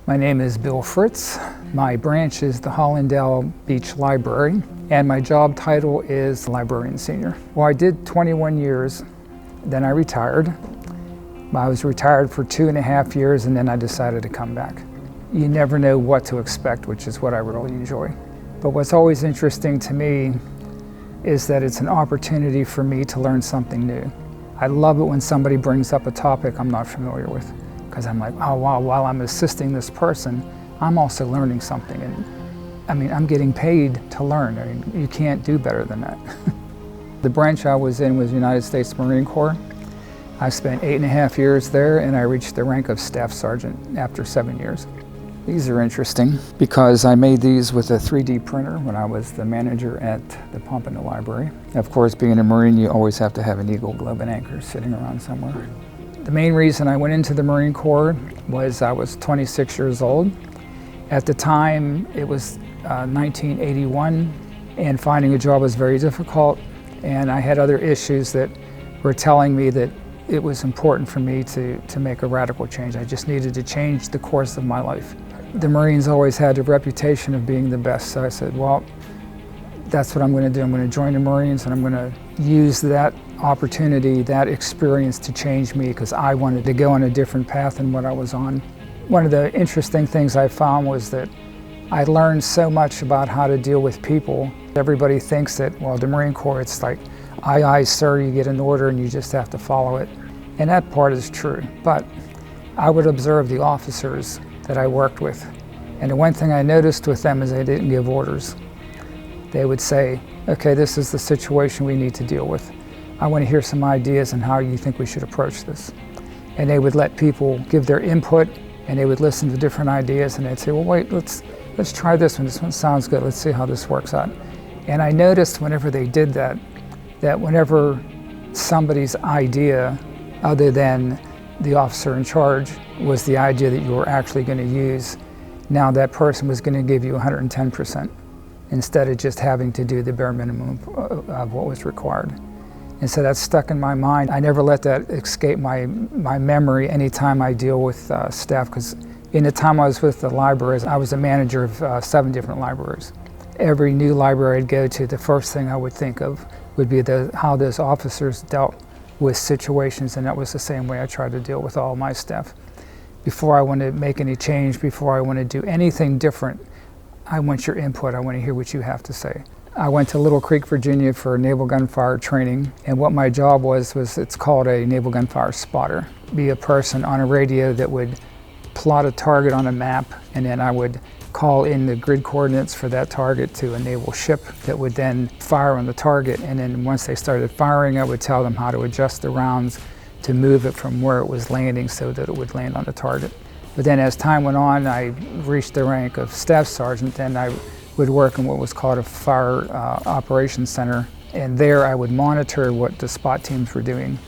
My name is Bill Fritz. My branch is the Hollandale Beach Library, and my job title is Librarian Senior. Well, I did 21 years, then I retired. I was retired for 2.5 years, and then I decided to come back. You never know what to expect, which is what I really enjoy. But what's always interesting to me is that it's an opportunity for me to learn something new. I love it when somebody brings up a topic I'm not familiar with, because I'm like, oh wow, while I'm assisting this person, I'm also learning something. And I mean, I'm getting paid to learn. I mean, you can't do better than that. The branch I was in was United States Marine Corps. I spent 8.5 years there, and I reached the rank of Staff Sergeant after 7 years. These are interesting because I made these with a 3D printer when I was the manager at the pump in the library. Of course, being a Marine, you always have to have an eagle, globe, and anchor sitting around somewhere. The main reason I went into the Marine Corps was I was 26 years old. At the time, it was 1981, and finding a job was very difficult, and I had other issues that were telling me that it was important for me to make a radical change. I just needed to change the course of my life. The Marines always had a reputation of being the best, so I said, well, that's what I'm going to do. I'm going to join the Marines, and I'm going to use that opportunity, that experience to change me, because I wanted to go on a different path than what I was on. One of the interesting things I found was that I learned so much about how to deal with people. Everybody thinks that, well, the Marine Corps, it's like, aye, aye, sir, you get an order and you just have to follow it. And that part is true. But I would observe the officers that I worked with. And the one thing I noticed with them is they didn't give orders. They would say, okay, this is the situation we need to deal with. I want to hear some ideas on how you think we should approach this. And they would let people give their input, and they would listen to different ideas, and they'd say, well, wait, let's try this one. This one sounds good. Let's see how this works out. And I noticed whenever they did that whenever somebody's idea, other than the officer in charge, was the idea that you were actually going to use, now that person was going to give you 110% instead of just having to do the bare minimum of what was required. And so that's stuck in my mind. I never let that escape my memory anytime I deal with staff, because in the time I was with the libraries, I was a manager of 7 different libraries. Every new library I'd go to, the first thing I would think of would be how those officers dealt with situations, and that was the same way I tried to deal with all my staff. Before I want to make any change, before I want to do anything different, I want your input. I want to hear what you have to say. I went to Little Creek, Virginia for naval gunfire training, and what my job was it's called a naval gunfire spotter. Be a person on a radio that would plot a target on a map, and then I would call in the grid coordinates for that target to a naval ship that would then fire on the target. And then once they started firing, I would tell them how to adjust the rounds to move it from where it was landing so that it would land on the target. But then as time went on, I reached the rank of Staff Sergeant, and I would work in what was called a Fire Operations Center. And there I would monitor what the SPOT teams were doing.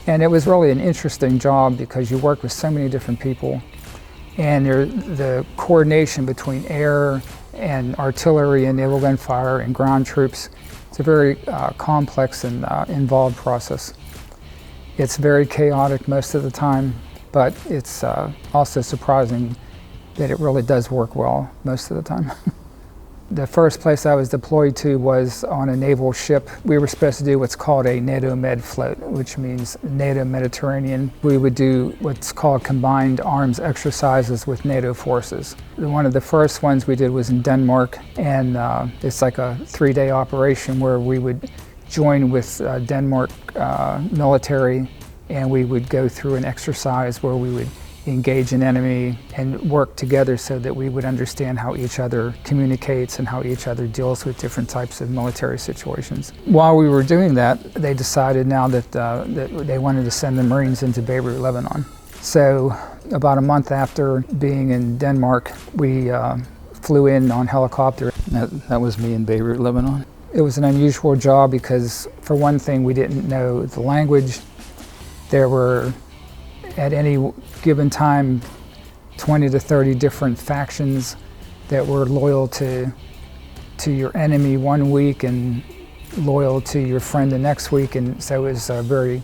And it was really an interesting job because you work with so many different people. And the coordination between air and artillery and naval gunfire and ground troops, it's a very complex and involved process. It's very chaotic most of the time, but it's also surprising that it really does work well most of the time. The first place I was deployed to was on a naval ship. We were supposed to do what's called a NATO Med float, which means NATO Mediterranean. We would do what's called combined arms exercises with NATO forces. One of the first ones we did was in Denmark, and it's like a 3-day operation where we would join with Denmark military, and we would go through an exercise where we would engage an enemy and work together so that we would understand how each other communicates and how each other deals with different types of military situations. While we were doing that, they decided now that they wanted to send the Marines into Beirut, Lebanon. So about a month after being in Denmark, we flew in on helicopter. That was me in Beirut, Lebanon. It was an unusual job because, for one thing, we didn't know the language. There were, at any given time, 20 to 30 different factions that were loyal to your enemy one week and loyal to your friend the next week, and so it was a very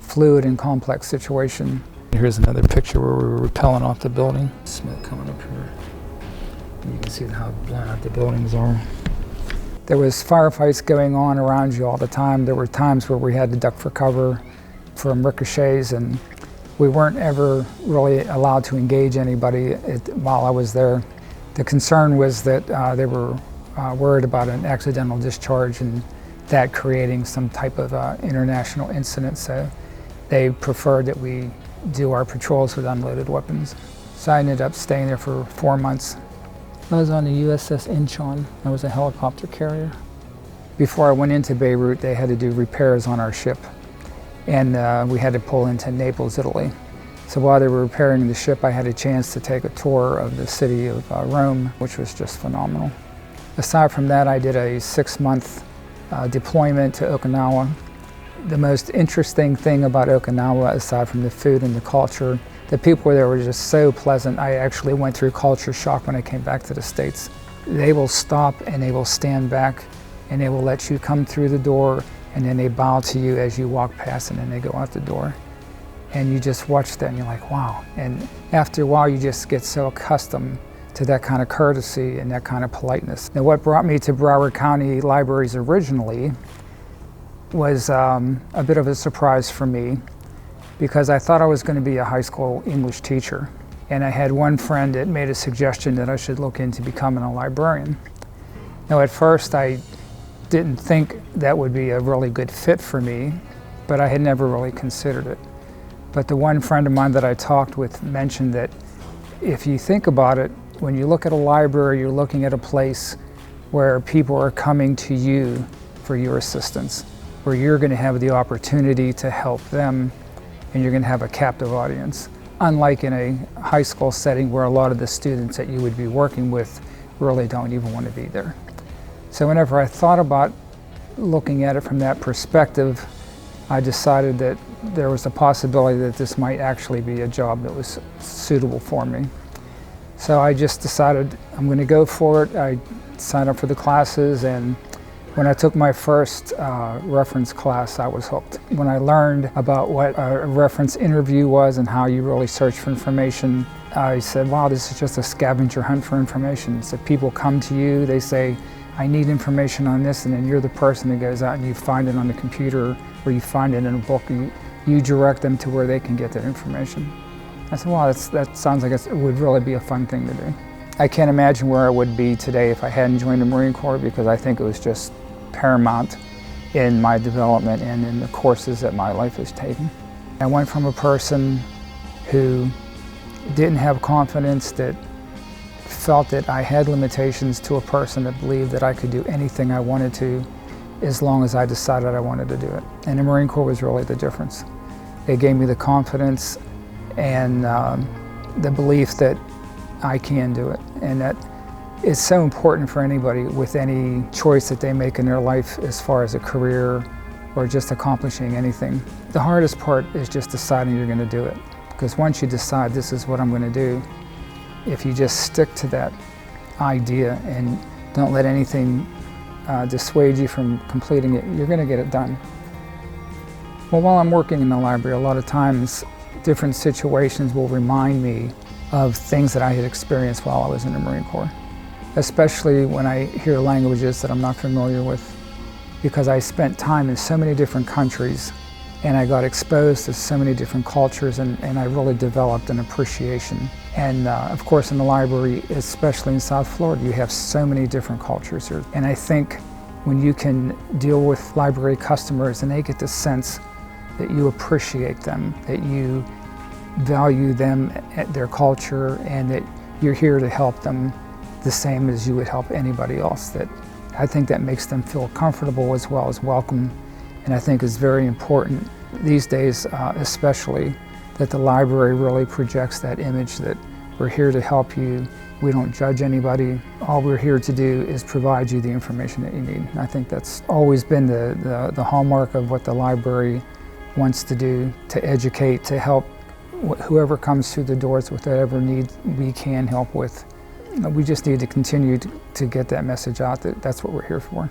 fluid and complex situation. Here's another picture where we were rappelling off the building. Smoke coming up here. You can see how blown out the buildings are. There was firefights going on around you all the time. There were times where we had to duck for cover from ricochets, and we weren't ever really allowed to engage anybody while I was there. The concern was that they were worried about an accidental discharge and that creating some type of international incident, so they preferred that we do our patrols with unloaded weapons. So I ended up staying there for 4 months. I was on the USS Incheon. I was a helicopter carrier. Before I went into Beirut, they had to do repairs on our ship, and we had to pull into Naples, Italy. So while they were repairing the ship, I had a chance to take a tour of the city of Rome, which was just phenomenal. Aside from that, I did a 6-month deployment to Okinawa. The most interesting thing about Okinawa, aside from the food and the culture, the people there were just so pleasant. I actually went through culture shock when I came back to the States. They will stop and they will stand back and they will let you come through the door, and then they bow to you as you walk past, and then they go out the door. And you just watch that and you're like, wow. And after a while, you just get so accustomed to that kind of courtesy and that kind of politeness. Now, what brought me to Broward County Libraries originally was a bit of a surprise for me, because I thought I was going to be a high school English teacher. And I had one friend that made a suggestion that I should look into becoming a librarian. Now, at first, I didn't think that would be a really good fit for me, but I had never really considered it. But the one friend of mine that I talked with mentioned that if you think about it, when you look at a library, you're looking at a place where people are coming to you for your assistance, where you're going to have the opportunity to help them, and you're going to have a captive audience. Unlike in a high school setting where a lot of the students that you would be working with really don't even want to be there. So whenever I thought about looking at it from that perspective, I decided that there was a possibility that this might actually be a job that was suitable for me. So I just decided I'm going to go for it. I signed up for the classes, and when I took my first reference class, I was hooked. When I learned about what a reference interview was and how you really search for information, I said, wow, this is just a scavenger hunt for information. So people come to you, they say, I need information on this, and then you're the person that goes out and you find it on the computer or you find it in a book, you direct them to where they can get that information. I said, wow, that sounds like it would really be a fun thing to do. I can't imagine where I would be today if I hadn't joined the Marine Corps, because I think it was just paramount in my development and in the courses that my life has taken. I went from a person who didn't have confidence, that felt that I had limitations, to a person that believed that I could do anything I wanted to as long as I decided I wanted to do it. And the Marine Corps was really the difference. It gave me the confidence and the belief that I can do it, and that it's so important for anybody with any choice that they make in their life as far as a career or just accomplishing anything. The hardest part is just deciding you're going to do it, because once you decide this is what I'm going to do, if you just stick to that idea and don't let anything dissuade you from completing it, you're going to get it done. Well, while I'm working in the library, a lot of times different situations will remind me of things that I had experienced while I was in the Marine Corps, especially when I hear languages that I'm not familiar with, because I spent time in so many different countries and I got exposed to so many different cultures, and I really developed an appreciation. And of course in the library, especially in South Florida, you have so many different cultures here. And I think when you can deal with library customers and they get the sense that you appreciate them, that you value them, their culture, and that you're here to help them the same as you would help anybody else, that I think that makes them feel comfortable as well as welcome. And I think it's very important these days, especially, that the library really projects that image that we're here to help you. We don't judge anybody. All we're here to do is provide you the information that you need. And I think that's always been the hallmark of what the library wants to do, to educate, to help whoever comes through the doors with whatever need we can help with. We just need to continue to get that message out that that's what we're here for.